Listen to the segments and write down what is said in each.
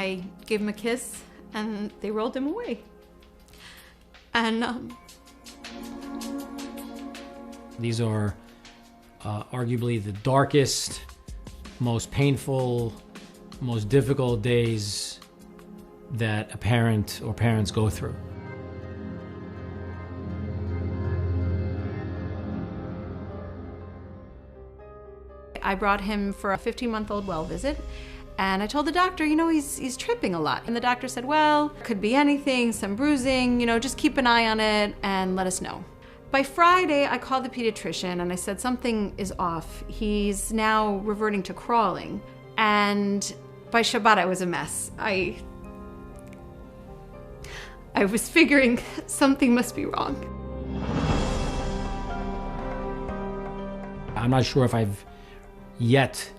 I gave him a kiss, and they rolled him away. And these are arguably the darkest, most painful, most difficult days that a parent or parents go through. I brought him for a 15-month-old well visit, and I told the doctor, he's tripping a lot. And the doctor said, well, could be anything, some bruising, just keep an eye on it and let us know. By Friday, I called the pediatrician and I said, something is off. He's now reverting to crawling. And by Shabbat, I was a mess. I was figuring something must be wrong. I'm not sure if I've yet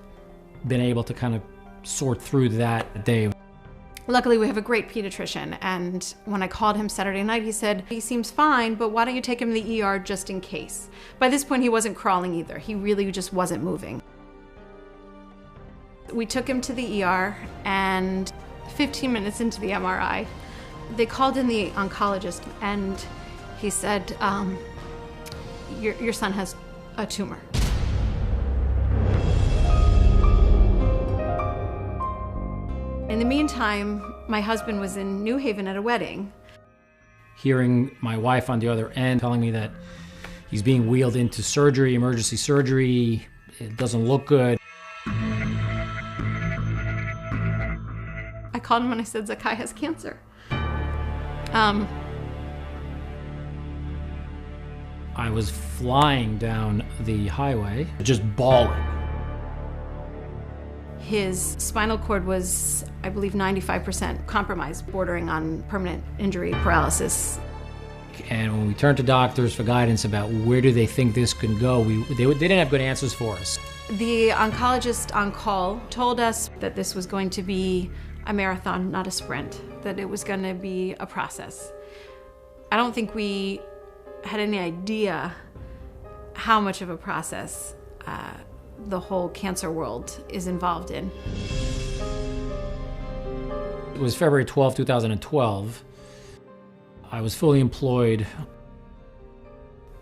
been able to kind of sort through that day. Luckily, we have a great pediatrician, and when I called him Saturday night, he said, he seems fine, but why don't you take him to the ER just in case? By this point, he wasn't crawling either. He really just wasn't moving. We took him to the ER, and 15 minutes into the MRI, they called in the oncologist, and he said, your son has a tumor. In the meantime, my husband was in New Haven at a wedding. Hearing my wife on the other end telling me that he's being wheeled into surgery, emergency surgery, it doesn't look good. I called him and I said, Zakai has cancer. I was flying down the highway, just bawling. His spinal cord was, I believe, 95% compromised, bordering on permanent injury, paralysis. And when we turned to doctors for guidance about where do they think this could go, they didn't have good answers for us. The oncologist on call told us that this was going to be a marathon, not a sprint, that it was going to be a process. I don't think we had any idea how much of a process the whole cancer world is involved in. It was February 12, 2012. I was fully employed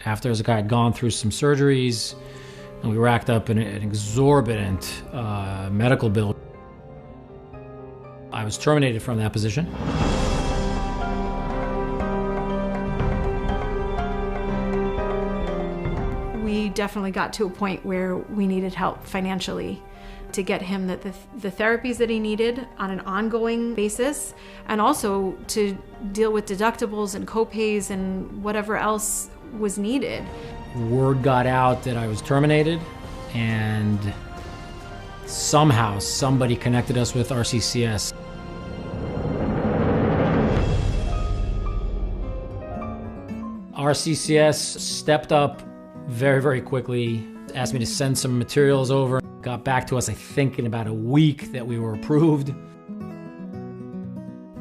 after Zakai had gone through some surgeries, and we racked up an exorbitant medical bill. I was terminated from that position. We definitely got to a point where we needed help financially to get him the therapies that he needed on an ongoing basis, and also to deal with deductibles and co-pays and whatever else was needed. Word got out that I was terminated, and somehow somebody connected us with RCCS. RCCS stepped up very, very quickly, asked me to send some materials over, got back to us, I think, in about a week that we were approved.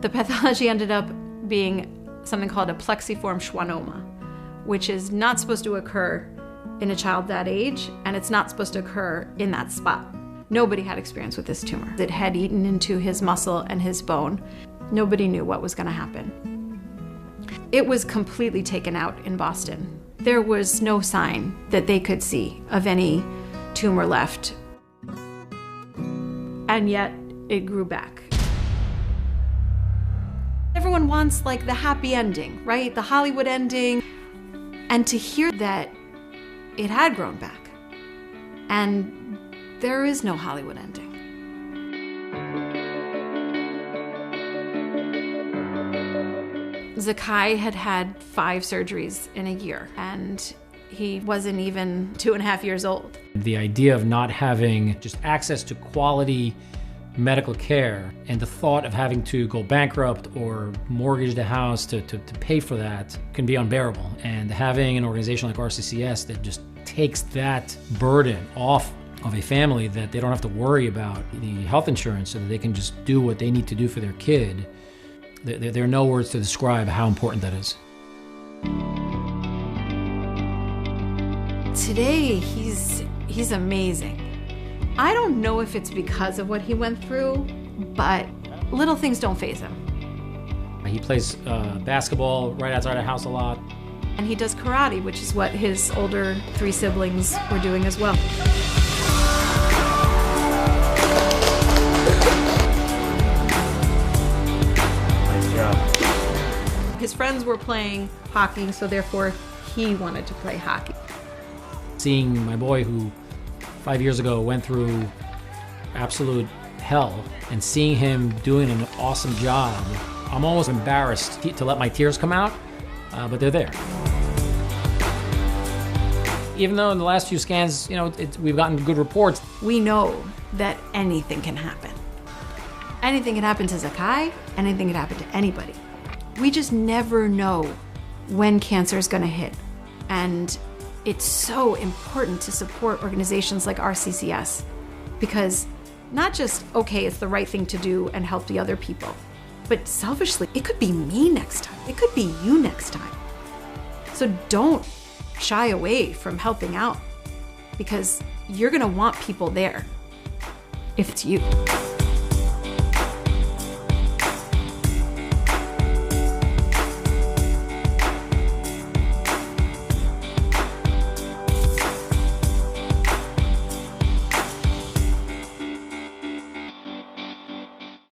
The pathology ended up being something called a plexiform schwannoma, which is not supposed to occur in a child that age, and it's not supposed to occur in that spot. Nobody had experience with this tumor. It had eaten into his muscle and his bone. Nobody knew what was going to happen. It was completely taken out in Boston. There was no sign that they could see of any tumor left. And yet, it grew back. Everyone wants like the happy ending, right? The Hollywood ending. And to hear that it had grown back, and there is no Hollywood ending. Zakai had had 5 surgeries in a year, and he wasn't even 2.5 years old. The idea of not having just access to quality medical care, and the thought of having to go bankrupt or mortgage the house to pay for that can be unbearable. And having an organization like RCCS that just takes that burden off of a family, that they don't have to worry about the health insurance, so that they can just do what they need to do for their kid, there are no words to describe how important that is. Today, he's amazing. I don't know if it's because of what he went through, but little things don't faze him. He plays basketball right outside our house a lot. And he does karate, which is what his older 3 siblings were doing as well. Nice job. His friends were playing hockey, so therefore he wanted to play hockey. Seeing my boy, who 5 years ago went through absolute hell, and seeing him doing an awesome job, I'm almost embarrassed to let my tears come out, but they're there. Even though in the last few scans, we've gotten good reports. We know that anything can happen. Anything can happen to Zakai, anything can happen to anybody. We just never know when cancer is going to hit. And it's so important to support organizations like RCCS, because not just, okay, it's the right thing to do and help the other people, but selfishly, it could be me next time. It could be you next time. So don't shy away from helping out, because you're gonna want people there if it's you.